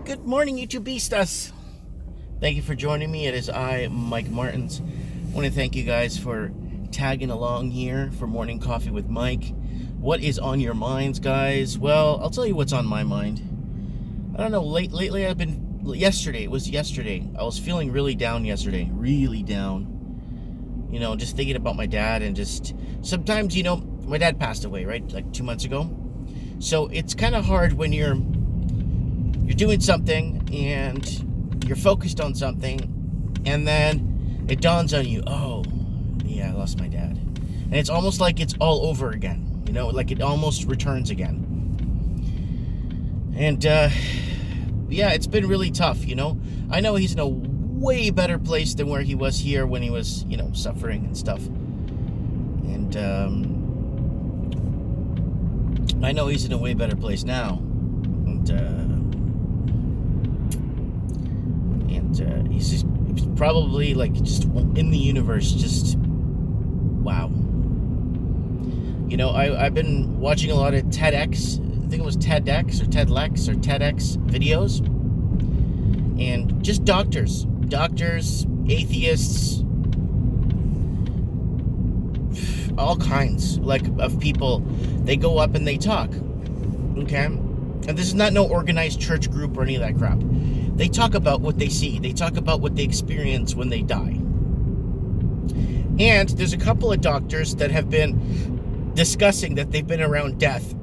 Good morning, YouTube Beastas. Thank you for joining me. It is I, Mike Martins. I want to thank you guys for tagging along here for Morning Coffee with Mike. What is on your minds, guys? Well, I'll tell you what's on my mind. I don't know, lately it was yesterday. I was feeling really down yesterday, really down. You know, just thinking about my dad and just, sometimes, my dad passed away, right? Like 2 months ago. So it's kind of hard when you're doing something and you're focused on something and then it dawns on you, oh, yeah, I lost my dad. And it's almost like it's all over again, like it almost returns again. And, yeah, it's been really tough, I know he's in a way better place than where he was here when he was, suffering and stuff. And, I know he's in a way better place now. And he's probably like just in the universe, just wow. I've been watching a lot of TEDx, I think it was TEDx or TEDx or TEDx videos, and just doctors, atheists, all kinds of people. They go up and they talk, okay? And this is not no organized church group or any of that crap. They talk about what they see. They talk about what they experience when they die. And there's a couple of doctors that have been discussing that they've been around death.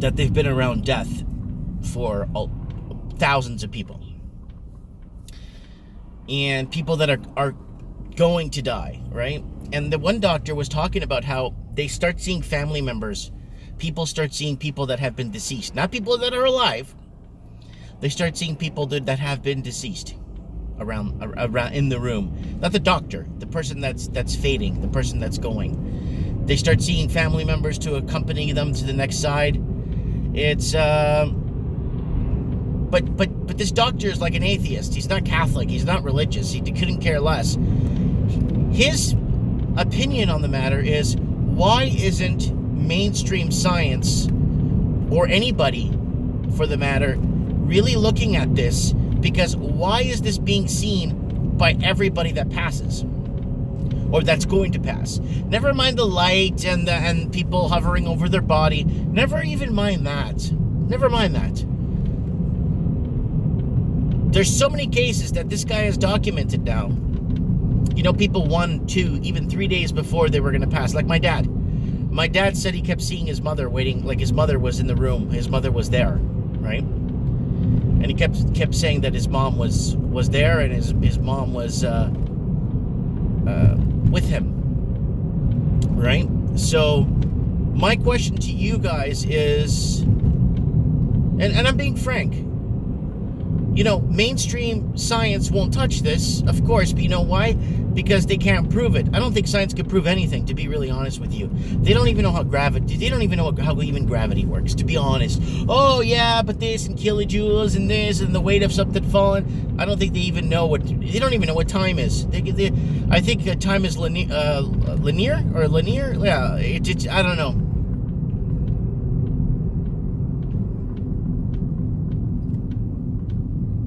That they've been around death for thousands of people. And people that are going to die, right? And the one doctor was talking about how they start seeing family members. People start seeing people that have been deceased. Not people that are alive. They start seeing people that have been deceased around in the room. Not the doctor, the person that's fading, the person that's going. They start seeing family members to accompany them to the next side. It's but this doctor is like an atheist. He's not Catholic. He's not religious. He couldn't care less. His opinion on the matter is, why isn't mainstream science, or anybody for the matter, really looking at this? Because why is this being seen by everybody that passes or that's going to pass? Never mind the light and people hovering over their body. Never even mind that. Never mind that. There's so many cases that this guy has documented now. People 1, 2, even 3 days before they were going to pass. Like my dad. My dad said he kept seeing his mother waiting, like his mother was in the room. His mother was there, right? And he kept saying that his mom was there, and his mom was with him, right? So my question to you guys is, and I'm being frank, mainstream science won't touch this, of course, but you know why? Because they can't prove it. I don't think science can prove anything, to be really honest with you. They don't even know how they don't even know how even gravity works, to be honest. Oh yeah, but this and kilojoules and this and the weight of something falling. I don't think they even know they don't even know what time is. I think time is linear. Yeah, I don't know.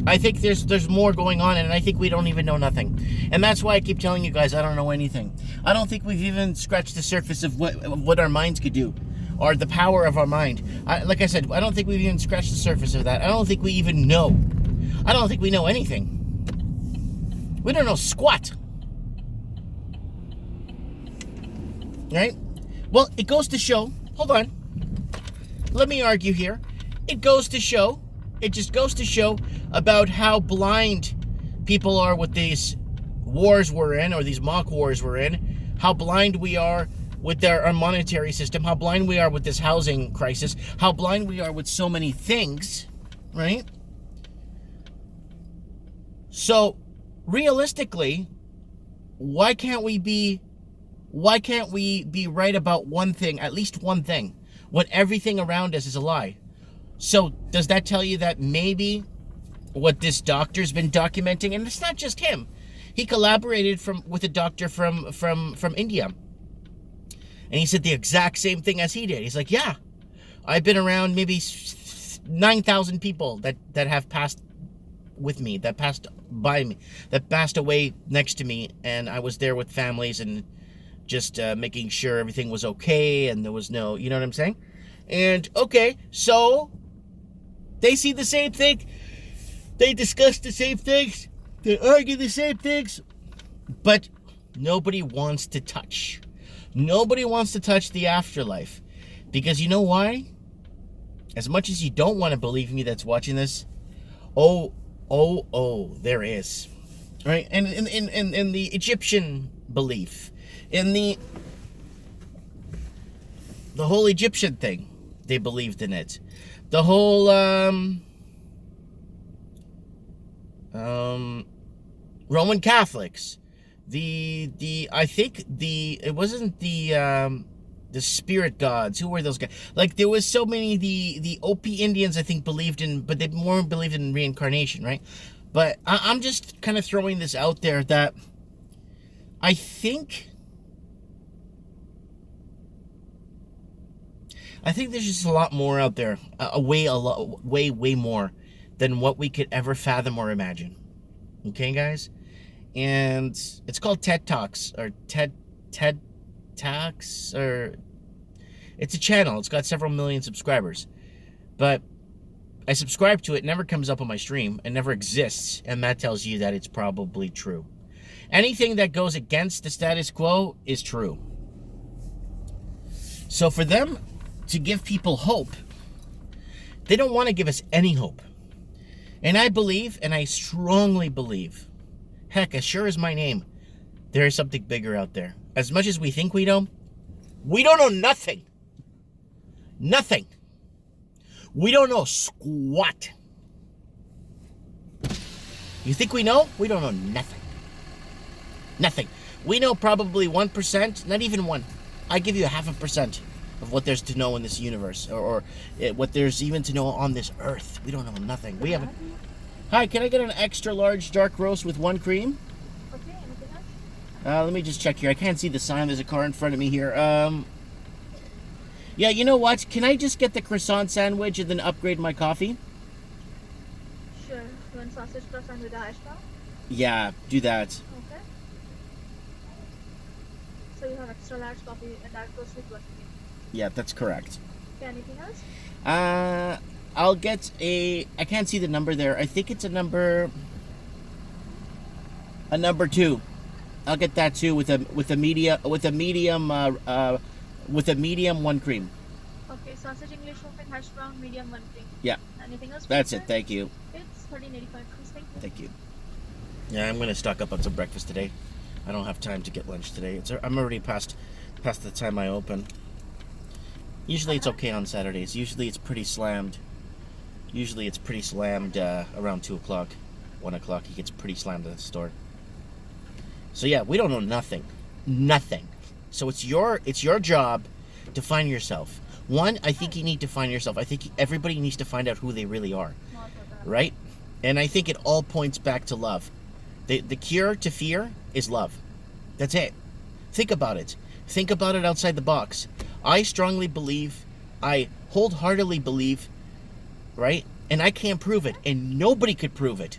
I think there's more going on, and I think we don't even know nothing. And that's why I keep telling you guys I don't know anything. I don't think we've even scratched the surface of what our minds could do, or the power of our mind. Like I said, I don't think we've even scratched the surface of that. I don't think we even know. I don't think we know anything. We don't know squat. Right? Well, it goes to show, hold on. Let me argue here. It just goes to show about how blind people are with these wars we're in, or these mock wars we're in, how blind we are with our monetary system, how blind we are with this housing crisis, how blind we are with so many things, right? So, realistically, why can't we be right about one thing, at least one thing, when everything around us is a lie? So does that tell you that maybe what this doctor's been documenting, and it's not just him, he collaborated with a doctor from India, and he said the exact same thing as he did. He's like, yeah, I've been around maybe 9,000 people that have passed with me, that passed by me, that passed away next to me, and I was there with families and just making sure everything was okay and there was no, you know what I'm saying? And okay, so they see the same thing, they discuss the same things, they argue the same things, but nobody wants to touch. Nobody wants to touch the afterlife. Because you know why? As much as you don't want to believe me that's watching this, there is. Right? And in the Egyptian belief, in the whole Egyptian thing, they believed in it. The whole Roman Catholics, I think it wasn't the spirit gods. Who were those guys? Like, there was so many, the Opi Indians, I think, believed in, but they more believed in reincarnation, right? But I'm just kind of throwing this out there that I think there's just a lot more out there, way more than what we could ever fathom or imagine. Okay, guys? And it's called TED Talks, or TED Talks, or it's a channel. It's got several million subscribers. But I subscribe to it. It never comes up on my stream. It never exists. And that tells you that it's probably true. Anything that goes against the status quo is true. So for them to give people hope, they don't want to give us any hope. And I believe, and I strongly believe, heck, as sure as my name, there is something bigger out there. As much as we think we don't know nothing. Nothing. We don't know squat. You think we know? We don't know nothing. Nothing. We know probably 1%, not even 1. I give you 0.5% of what there's to know in this universe, or what there's even to know on this earth. We don't know nothing. We haven't. Hi, can I get an extra large dark roast with 1 cream? Okay, anything else? Let me just check here. I can't see the sign. There's a car in front of me here. Yeah, you know what? Can I just get the croissant sandwich and then upgrade my coffee? Sure. You want sausage croissant with a hash brown? Yeah, do that. Okay. So you have extra large coffee and that goes with what? Yeah, that's correct. Okay, anything else? I'll get I can't see the number there. I think it's a number 2. I'll get that too with a medium 1 cream. Okay, sausage English muffin, hash brown, medium 1 cream. Yeah. Anything else? That's it. Thank you. It's $13.85. Please, thank you. Thank you. Yeah, I'm gonna stock up on some breakfast today. I don't have time to get lunch today. I'm already past the time I open. Usually it's okay on Saturdays. Usually it's pretty slammed. Around 2 o'clock, 1 o'clock. He gets pretty slammed at the store. So yeah, we don't know nothing. Nothing. So it's your job to find yourself. One, I think you need to find yourself. I think everybody needs to find out who they really are. Right? And I think it all points back to love. The cure to fear is love. That's it. Think about it. Think about it outside the box. I strongly believe, I wholeheartedly believe, right? And I can't prove it, and nobody could prove it.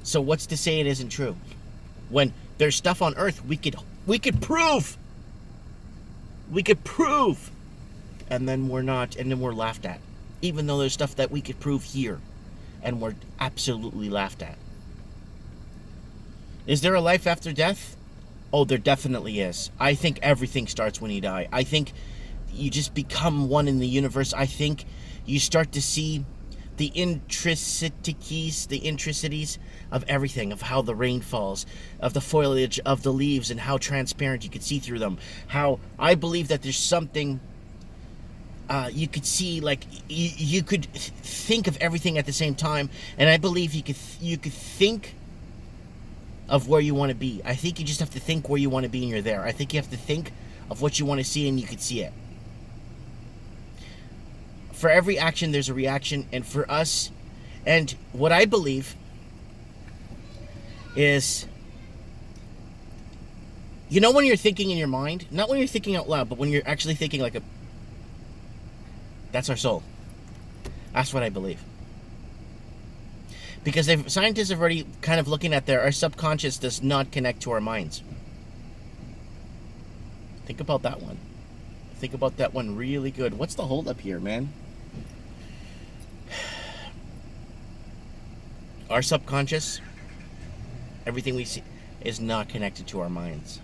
So what's to say it isn't true? When there's stuff on Earth we could prove. We could prove. And then we're not, and then we're laughed at. Even though there's stuff that we could prove here, and we're absolutely laughed at. Is there a life after death? Oh, there definitely is. I think everything starts when you die. I think you just become one in the universe. I think you start to see the intricacies of everything, of how the rain falls, of the foliage of the leaves, and how transparent you could see through them. How I believe that there's something you could see, like you could think of everything at the same time, and I believe you could think of where you want to be. I think you just have to think where you want to be and you're there. I think you have to think of what you want to see and you could see it. For every action, there's a reaction. And for us, and what I believe is, you know when you're thinking in your mind, not when you're thinking out loud, but when you're actually thinking like that's our soul. That's what I believe. Because scientists have already kind of looking at our subconscious does not connect to our minds. Think about that one. Think about that one really good. What's the holdup here, man? Our subconscious, everything we see, is not connected to our minds.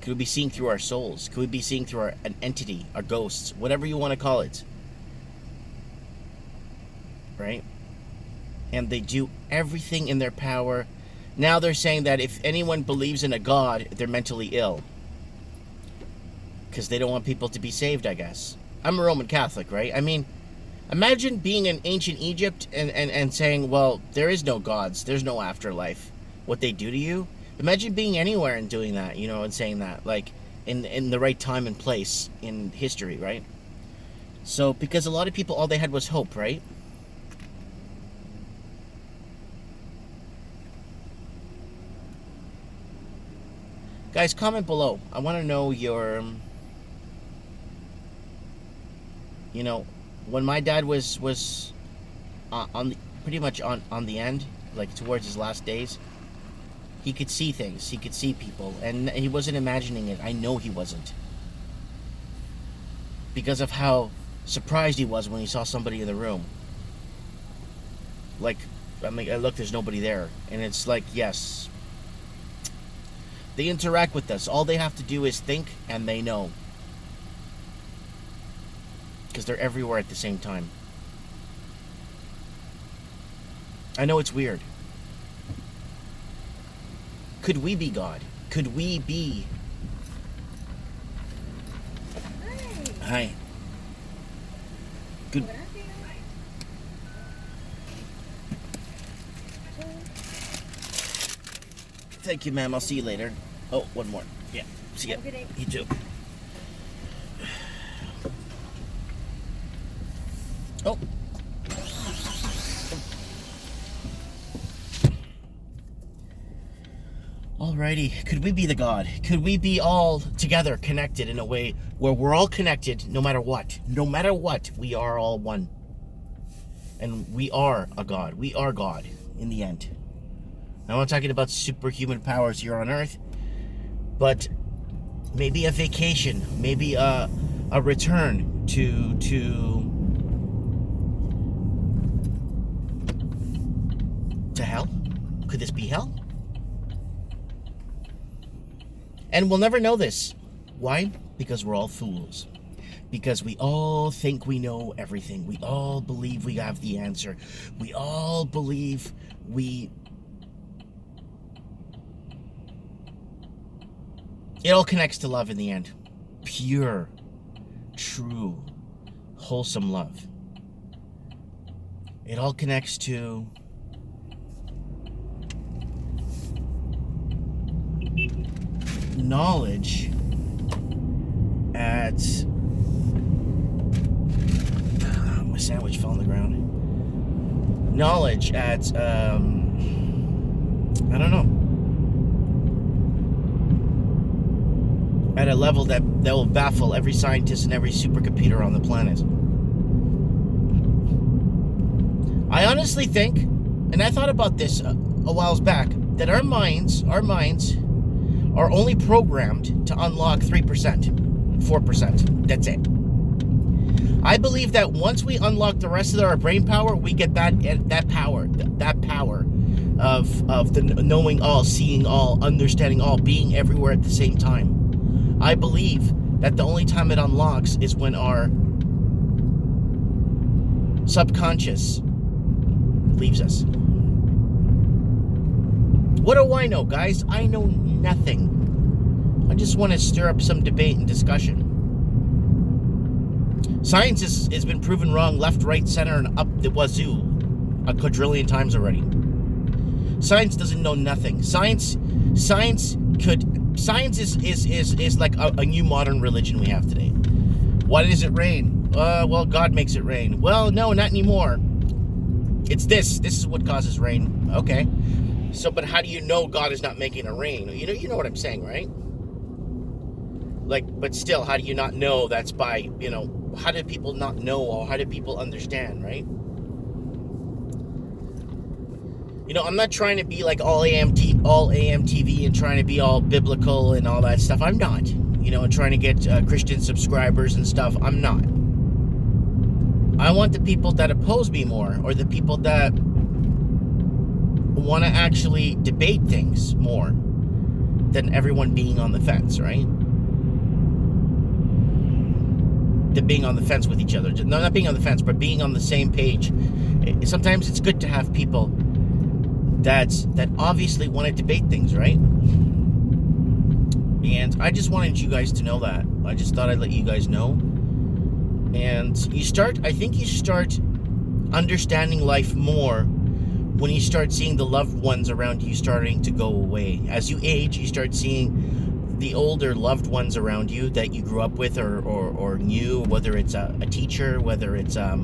Could we be seeing through our souls? Could we be seeing through an entity, our ghosts, whatever you want to call it? Right? And they do everything in their power. Now they're saying that if anyone believes in a god, they're mentally ill. Because they don't want people to be saved, I guess. I'm a Roman Catholic, right? I mean, imagine being in ancient Egypt and saying, well, there is no gods, there's no afterlife. What they do to you? Imagine being anywhere and doing that, you know, and saying that, like, in the right time and place in history, right? So, because a lot of people, all they had was hope, right? Guys, comment below. I want to know your, you know, when my dad was pretty much on the end, like towards his last days, he could see things, he could see people, and he wasn't imagining it. I know he wasn't, because of how surprised he was when he saw somebody in the room. Like, I mean, look, there's nobody there, and it's like, yes, they interact with us. All they have to do is think, and they know. Because they're everywhere at the same time. I know it's weird. Could we be God? Could we be... Hi. Good. Thank you, ma'am. I'll see you later. Oh, one more. Yeah. See ya. You too. Oh. Alrighty. Could we be the God? Could we be all together connected in a way where we're all connected no matter what? No matter what, we are all one. And we are a God. We are God in the end. Now, I'm not talking about superhuman powers here on Earth, but maybe a vacation, maybe a return to hell? Could this be hell? And we'll never know this. Why? Because we're all fools. Because we all think we know everything. We all believe we have the answer. We all believe it all connects to love in the end. Pure, true, wholesome love. It all connects to knowledge at... my sandwich fell on the ground. Knowledge at, I don't know. At a level that will baffle every scientist and every supercomputer on the planet. I honestly think, and I thought about this a while back, that our minds are only programmed to unlock 3%, 4%. That's it. I believe that once we unlock the rest of our brain power, we get that power of the knowing all, seeing all, understanding all, being everywhere at the same time. I believe that the only time it unlocks is when our subconscious leaves us. What do I know, guys? I know nothing. I just want to stir up some debate and discussion. Science has been proven wrong left, right, center, and up the wazoo a quadrillion times already. Science doesn't know nothing. Science is like a new modern religion we have today. Why does it rain? Well, God makes it rain. Well, no, not anymore. It's this. This is what causes rain. Okay. So, but how do you know God is not making it rain? You know what I'm saying, right? Like, but still, how do you not know that's by, how did people not know, or how did people understand, right? You know, I'm not trying to be like all AMTV and trying to be all biblical and all that stuff. I'm not. You know, and trying to get Christian subscribers and stuff. I'm not. I want the people that oppose me more, or the people that want to actually debate things more than everyone being on the fence, right? Being on the fence with each other. No, not being on the fence, but being on the same page. Sometimes it's good to have people that obviously want to debate things, right? And I just wanted you guys to know that. I just thought I'd let you guys know. And I think you start understanding life more when you start seeing the loved ones around you starting to go away. As you age, you start seeing the older loved ones around you that you grew up with or knew, whether it's a teacher, whether it's a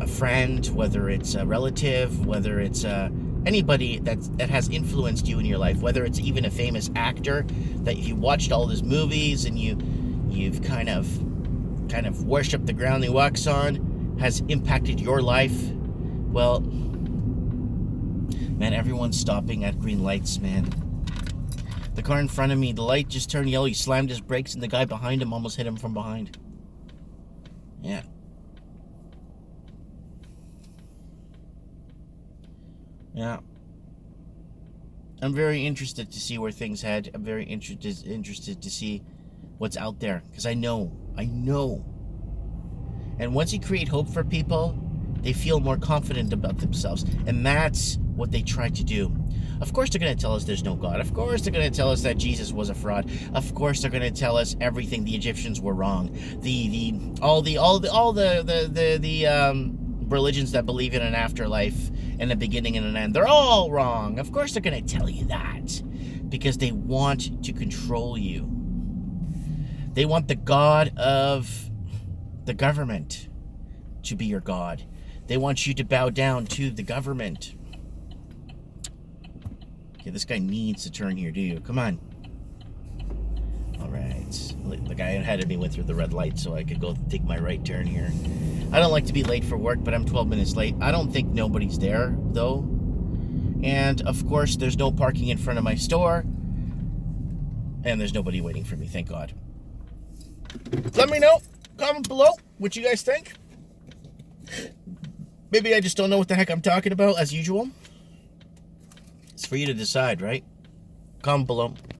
friend, whether it's a relative, whether it's anybody that has influenced you in your life, whether it's even a famous actor that you watched all his movies and you've kind of worshipped the ground he walks on, has impacted your life. Well, man, everyone's stopping at green lights, man. The car in front of me, the light just turned yellow. He slammed his brakes, and the guy behind him almost hit him from behind. Yeah. Yeah. I'm very interested to see where things head. I'm very interested to see what's out there, because I know. And once you create hope for people, they feel more confident about themselves. And that's what they try to do. Of course they're going to tell us there's no God. Of course they're going to tell us that Jesus was a fraud. Of course they're going to tell us everything. The Egyptians were wrong. All the religions that believe in an afterlife and a beginning and an end, they're all wrong. Of course they're going to tell you that, because they want to control you. They want the God of the government to be your God. They want you to bow down to the government. Okay, this guy needs to turn here, do you? Come on. All right. The guy ahead of me went through the red light so I could go take my right turn here. I don't like to be late for work, but I'm 12 minutes late. I don't think nobody's there, though. And, of course, there's no parking in front of my store. And there's nobody waiting for me, thank God. Let me know. Comment below what you guys think. Maybe I just don't know what the heck I'm talking about, as usual. It's for you to decide, right? Comment below.